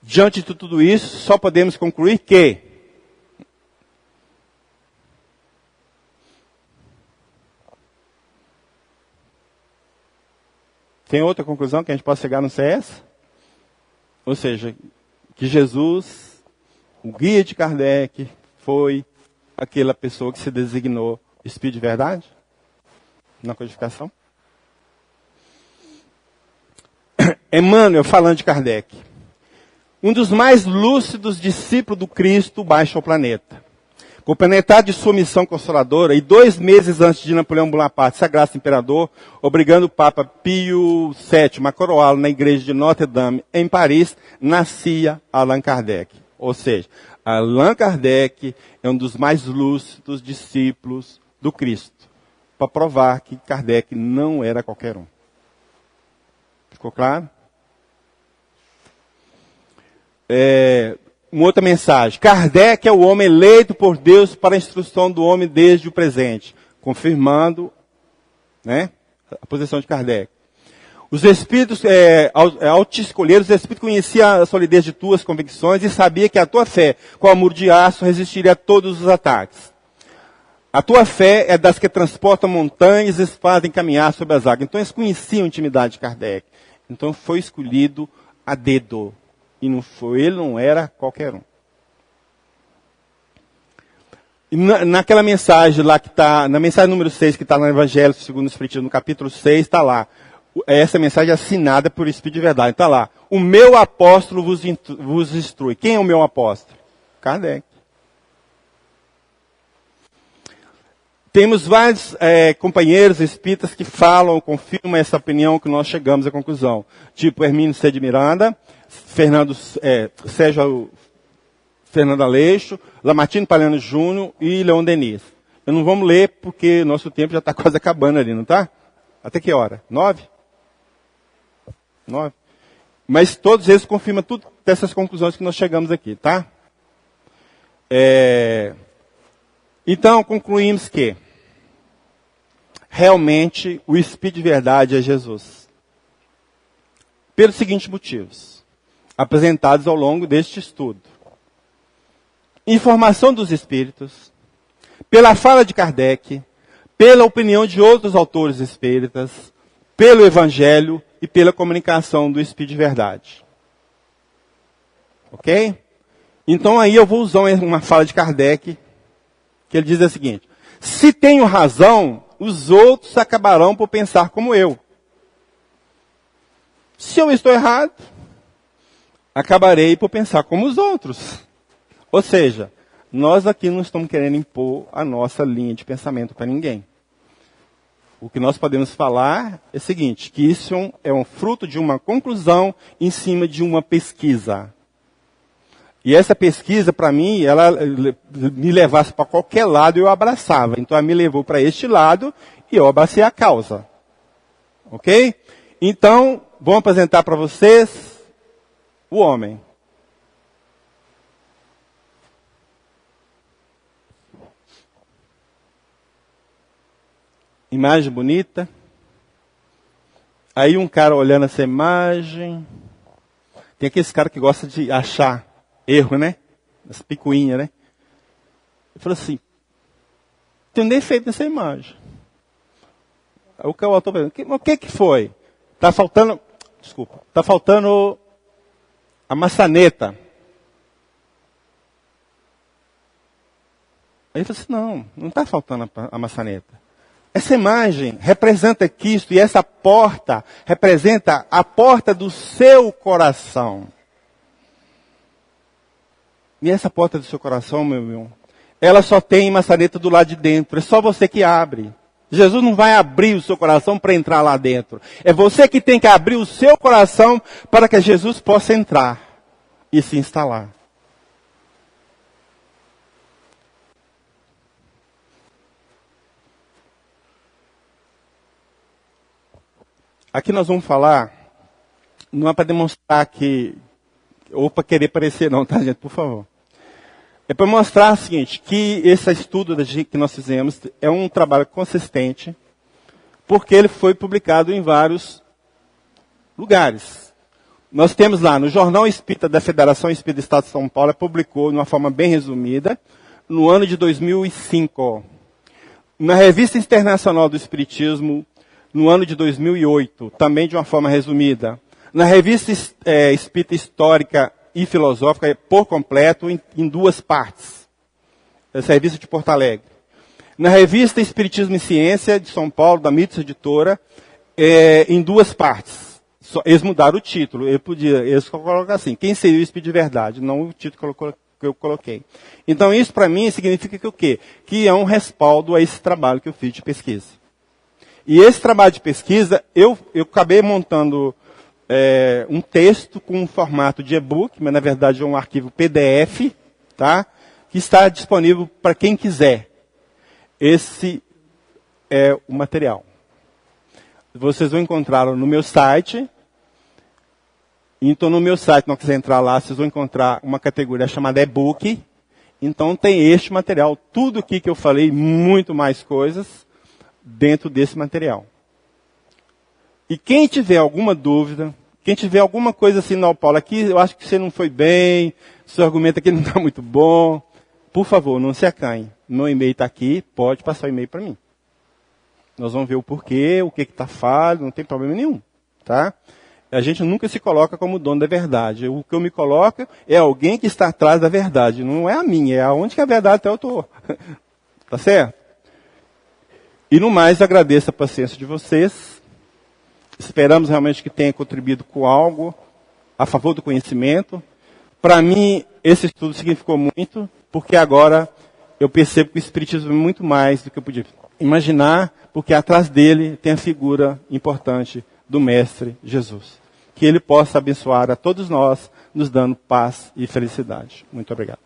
Diante de tudo isso, só podemos concluir que tem outra conclusão que a gente pode chegar no CS? Ou seja, que Jesus, o guia de Kardec, foi aquela pessoa que se designou Espírito de verdade? Na codificação? Emmanuel, falando de Kardec. Um dos mais lúcidos discípulos do Cristo baixa ao planeta. Compenetrado de sua missão consoladora, e 2 meses antes de Napoleão Bonaparte sagrar imperador, obrigando o Papa Pio VII a coroá-lo na igreja de Notre-Dame, em Paris, nascia Allan Kardec. Ou seja, Allan Kardec é um dos mais lúcidos discípulos do Cristo, para provar que Kardec não era qualquer um. Ficou claro? Uma outra mensagem. Kardec é o homem eleito por Deus para a instrução do homem desde o presente. Confirmando, né, a posição de Kardec. Os espíritos, ao te escolher, os espíritos conheciam a solidez de tuas convicções e sabia que a tua fé, com amor de aço, resistiria a todos os ataques. A tua fé é das que transportam montanhas e fazem caminhar sobre as águas. Então eles conheciam a intimidade de Kardec. Então foi escolhido a dedo. E ele não era qualquer um. E naquela mensagem lá que está, na mensagem número 6, que está no Evangelho segundo o Espiritismo, no capítulo 6, está lá. Essa mensagem é assinada por Espírito de verdade. Está lá. O meu apóstolo vos instrui. Quem é o meu apóstolo? Kardec. Temos vários companheiros espíritas que falam, confirmam essa opinião que nós chegamos à conclusão. Tipo Hermínio C. de Miranda, Sérgio Fernando Aleixo, Lamartine Palhano Júnior e Leon Denis. Eu não vamos ler porque nosso tempo já está quase acabando ali, não está? Até que hora? 9? 9. Mas todos eles confirmam tudo dessas conclusões que nós chegamos aqui, tá? Então, concluímos que realmente o Espírito de verdade é Jesus. Pelos seguintes motivos, apresentados ao longo deste estudo. Informação dos Espíritos, pela fala de Kardec, pela opinião de outros autores espíritas, pelo Evangelho e pela comunicação do Espírito de verdade. Ok? Então aí eu vou usar uma fala de Kardec, que ele diz o seguinte: se tenho razão, os outros acabarão por pensar como eu. Se eu estou errado, acabarei por pensar como os outros. Ou seja, nós aqui não estamos querendo impor a nossa linha de pensamento para ninguém. O que nós podemos falar é o seguinte, que isso é um fruto de uma conclusão em cima de uma pesquisa. E essa pesquisa, para mim, ela me levasse para qualquer lado, eu abraçava. Então, ela me levou para este lado e eu abracei a causa. Ok? Então, vou apresentar para vocês o homem. Imagem bonita. Aí um cara olhando essa imagem. Tem aqueles caras que gostam de achar erro, né? As picuinhas, né? Ele falou assim, tem um defeito nessa imagem. Aí o autor perguntou, o que foi? Está faltando a maçaneta. Aí ele falou assim, não está faltando a maçaneta. Essa imagem representa Cristo e essa porta representa a porta do seu coração. E essa porta do seu coração, meu irmão, ela só tem maçaneta do lado de dentro. É só você que abre. Jesus não vai abrir o seu coração para entrar lá dentro. É você que tem que abrir o seu coração para que Jesus possa entrar e se instalar. Aqui nós vamos falar, não é para demonstrar que, ou para querer parecer não, tá gente, por favor. É para mostrar o seguinte, que esse estudo que nós fizemos é um trabalho consistente, porque ele foi publicado em vários lugares. Nós temos lá, no Jornal Espírita da Federação Espírita do Estado de São Paulo, publicou de uma forma bem resumida, no ano de 2005. Na Revista Internacional do Espiritismo, no ano de 2008, também de uma forma resumida. Na Revista Espírita Histórica e Filosófica, por completo, em duas partes. Essa é a revista de Porto Alegre. Na Revista Espiritismo e Ciência, de São Paulo, da Mitos Editora, em duas partes. Eles mudaram o título. Eles colocaram assim, quem seria o Espírito de Verdade? Não o título que eu coloquei. Então isso para mim significa que o quê? Que é um respaldo a esse trabalho que eu fiz de pesquisa. E esse trabalho de pesquisa, eu acabei montando um texto com um formato de e-book, mas na verdade é um arquivo PDF, tá? Que está disponível para quem quiser. Esse é o material. Vocês vão encontrá-lo no meu site. Então no meu site, não quiser entrar lá, vocês vão encontrar uma categoria chamada e-book. Então tem este material, tudo aqui que eu falei, muito mais coisas, dentro desse material. E quem tiver alguma dúvida, quem tiver alguma coisa assim, não, Paulo, aqui eu acho que você não foi bem, seu argumento aqui não está muito bom, por favor, não se acanhe. Meu e-mail está aqui, pode passar o e-mail para mim. Nós vamos ver o porquê, o que está falho, não tem problema nenhum. Tá? A gente nunca se coloca como dono da verdade. O que eu me coloco é alguém que está atrás da verdade, não é a minha, é aonde que a verdade até eu estou. Tá certo? E no mais, agradeço a paciência de vocês. Esperamos realmente que tenha contribuído com algo a favor do conhecimento. Para mim, esse estudo significou muito, porque agora eu percebo que o Espiritismo é muito mais do que eu podia imaginar, porque atrás dele tem a figura importante do Mestre Jesus. Que ele possa abençoar a todos nós, nos dando paz e felicidade. Muito obrigado.